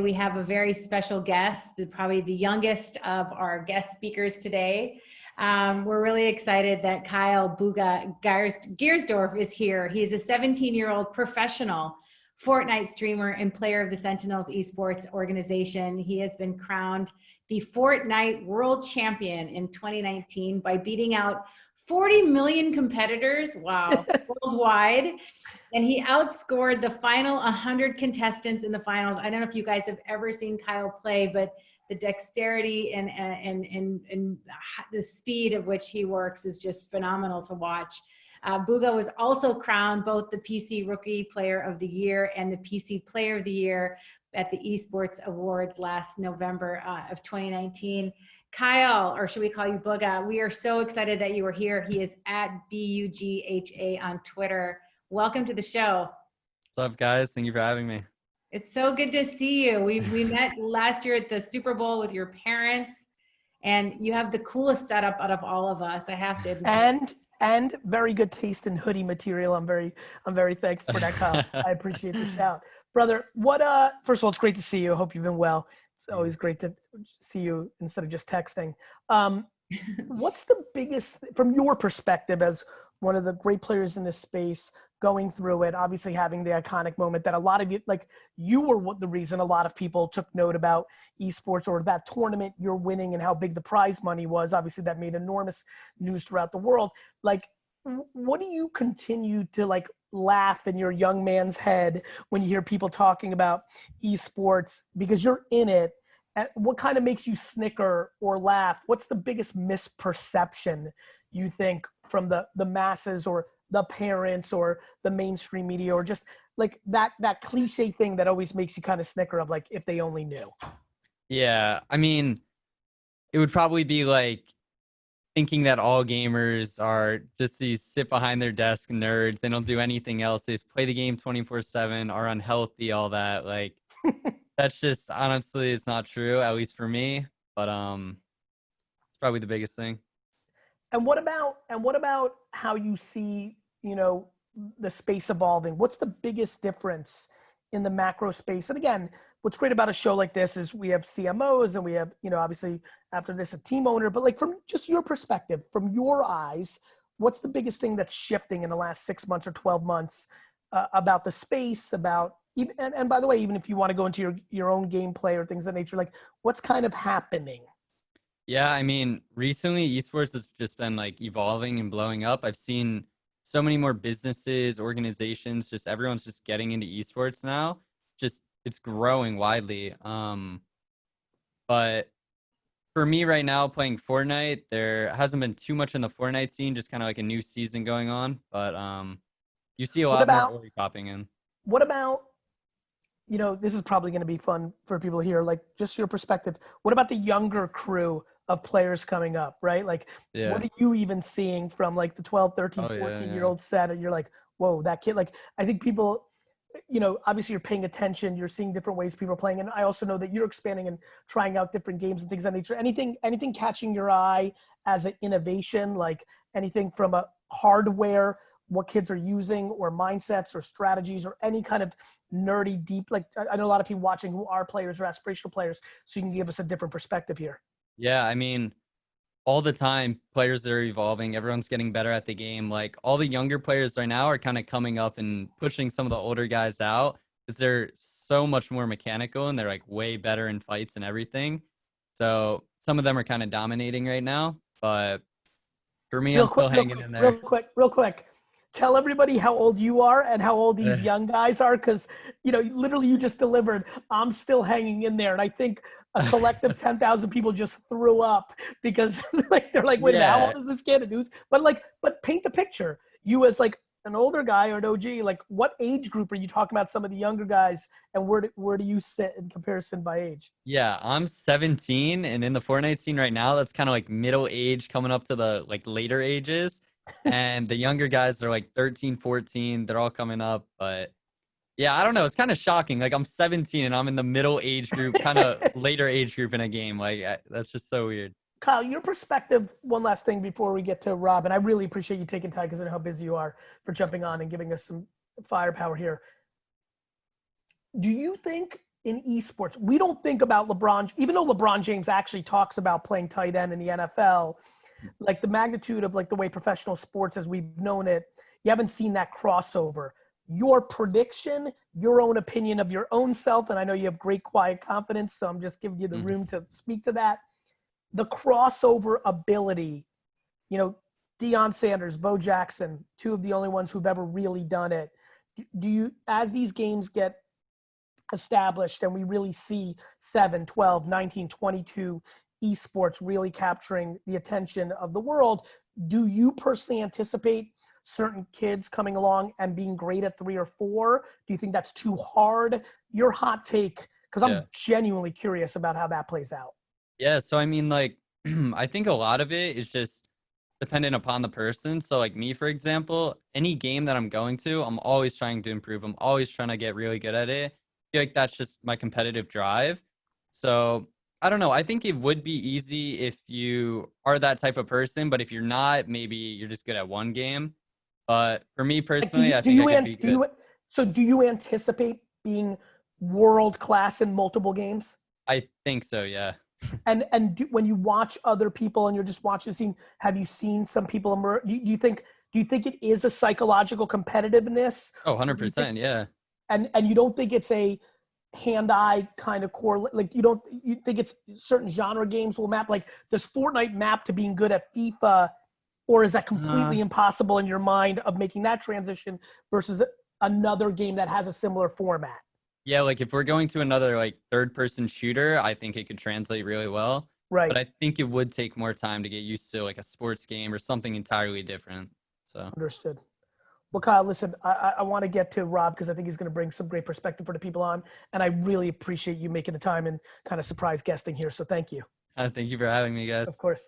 We have a very special guest, probably the youngest of our guest speakers today. We're really excited that Kyle Bugha Giersdorf is here. He's a 17-year-old professional Fortnite streamer and player of the Sentinels Esports organization. He has been crowned the Fortnite World Champion in 2019 by beating out 40 million competitors, wow, worldwide. And he outscored the final 100 contestants in the finals. I don't know if you guys have ever seen Kyle play, but the dexterity and the speed at which he works is just phenomenal to watch. Bugha was also crowned both the PC Rookie Player of the Year and the PC Player of the Year at the Esports Awards last November of 2019. Kyle, or should we call you Bugha? We are so excited that you are here. He is at Bugha on Twitter. Welcome to the show. What's up, guys? Thank you for having me. It's so good to see you. We met last year at the Super Bowl with your parents, and you have the coolest setup out of all of us, I have to admit. And very good taste in hoodie material. I'm very thankful for that, Kyle. I appreciate the shout. Brother, first of all, it's great to see you. I hope you've been well. It's always great to see you instead of just texting. What's the biggest, from your perspective as one of the great players in this space, going through it, obviously having the iconic moment that a lot of you, like you were the reason a lot of people took note about esports or that tournament you're winning and how big the prize money was. Obviously that made enormous news throughout the world. Like, what do you continue to like laugh in your young man's head when you hear people talking about esports because you're in it? What kind of makes you snicker or laugh? What's the biggest misperception you think from the masses or the parents or the mainstream media, or just like that cliche thing that always makes you kind of snicker of like, if they only knew? Yeah, I mean, it would probably be like thinking that all gamers are just these sit behind their desk nerds. They don't do anything else. They just play the game 24/7, are unhealthy, all that. Like, that's just, honestly, it's not true, at least for me. But it's probably the biggest thing. And what about how you see, the space evolving? What's the biggest difference in the macro space? And again, what's great about a show like this is we have CMOs and we have, obviously after this, a team owner, but like from just your perspective, from your eyes, what's the biggest thing that's shifting in the last 6 months or 12 months about the space, about even, and by the way, even if you want to go into your own gameplay or things of that nature, like what's kind of happening? Yeah, I mean, recently esports has just been like evolving and blowing up. I've seen so many more businesses, organizations, just everyone's just getting into esports now. Just it's growing widely. But for me right now, playing Fortnite, there hasn't been too much in the Fortnite scene, just kind of like a new season going on. But you see a lot more early popping in. What about, this is probably going to be fun for people here, like just your perspective. What about the younger crew of players coming up, right? Like, yeah. What are you even seeing from like the 12, 13, 14-year-old set? And you're like, whoa, that kid, like, I think people, obviously you're paying attention, you're seeing different ways people are playing. And I also know that you're expanding and trying out different games and things of that nature. Anything catching your eye as an innovation, like anything from a hardware, what kids are using, or mindsets or strategies, or any kind of nerdy deep, like I know a lot of people watching who are players or aspirational players, so you can give us a different perspective here. Yeah, I mean, all the time players are evolving, everyone's getting better at the game. Like all the younger players right now are kind of coming up and pushing some of the older guys out because they're so much more mechanical and they're like way better in fights and everything. So some of them are kind of dominating right now, but for me, I'm still hanging in there. Real quick. Tell everybody how old you are and how old these young guys are, because, literally you just delivered, I'm still hanging in there. And I think a collective 10,000 people just threw up because like they're like, wait a minute, how old is this kid? But paint the picture. You as like an older guy or an OG, like what age group are you talking about, some of the younger guys, and where do you sit in comparison by age? Yeah, I'm 17, and in the Fortnite scene right now, that's kind of like middle age coming up to the like later ages. And the younger guys are like 13, 14. They're all coming up. But yeah, I don't know. It's kind of shocking. Like I'm 17 and I'm in the middle age group, kind of later age group in a game. Like that's just so weird. Kyle, your perspective, one last thing before we get to Rob, and I really appreciate you taking time because I know how busy you are for jumping on and giving us some firepower here. Do you think in esports, we don't think about LeBron, even though LeBron James actually talks about playing tight end in the NFL, like the magnitude of like the way professional sports as we've known it, you haven't seen that crossover. Your prediction, your own opinion of your own self, and I know you have great quiet confidence, so I'm just giving you the room to speak to that. The crossover ability, you know, Deion Sanders, Bo Jackson, two of the only ones who've ever really done it. Do you, as these games get established and we really see 7, 12, 19, 22 esports really capturing the attention of the world, do you personally anticipate certain kids coming along and being great at 3 or 4? Do you think that's too hard? Your hot take, because I'm genuinely curious about how that plays out. Yeah, so I mean, like, I think a lot of it is just dependent upon the person. So like me, for example, any game that I'm going to, I'm always trying to improve. I'm always trying to get really good at it. I feel like that's just my competitive drive. So I don't know. I think it would be easy if you are that type of person, but if you're not, maybe you're just good at one game. But for me personally, I think I could be good. So do you anticipate being world class in multiple games? I think so, yeah. And when you watch other people and you're just watching the scene, have you seen some people emerge? Do you think it is a psychological competitiveness? Oh, 100%, yeah. And you don't think it's a hand-eye kind of core, like you think it's certain genre games will map, like does Fortnite map to being good at FIFA, or is that completely impossible in your mind of making that transition versus another game that has a similar format? Yeah, like if we're going to another like third-person shooter, I think it could translate really well. Right. But I think it would take more time to get used to like a sports game or something entirely different. So Understood. Well, Kyle, listen, I want to get to Rob because I think he's going to bring some great perspective for the people on, and I really appreciate you making the time and kind of surprise guesting here. So thank you. thank you for having me, guys. Of course.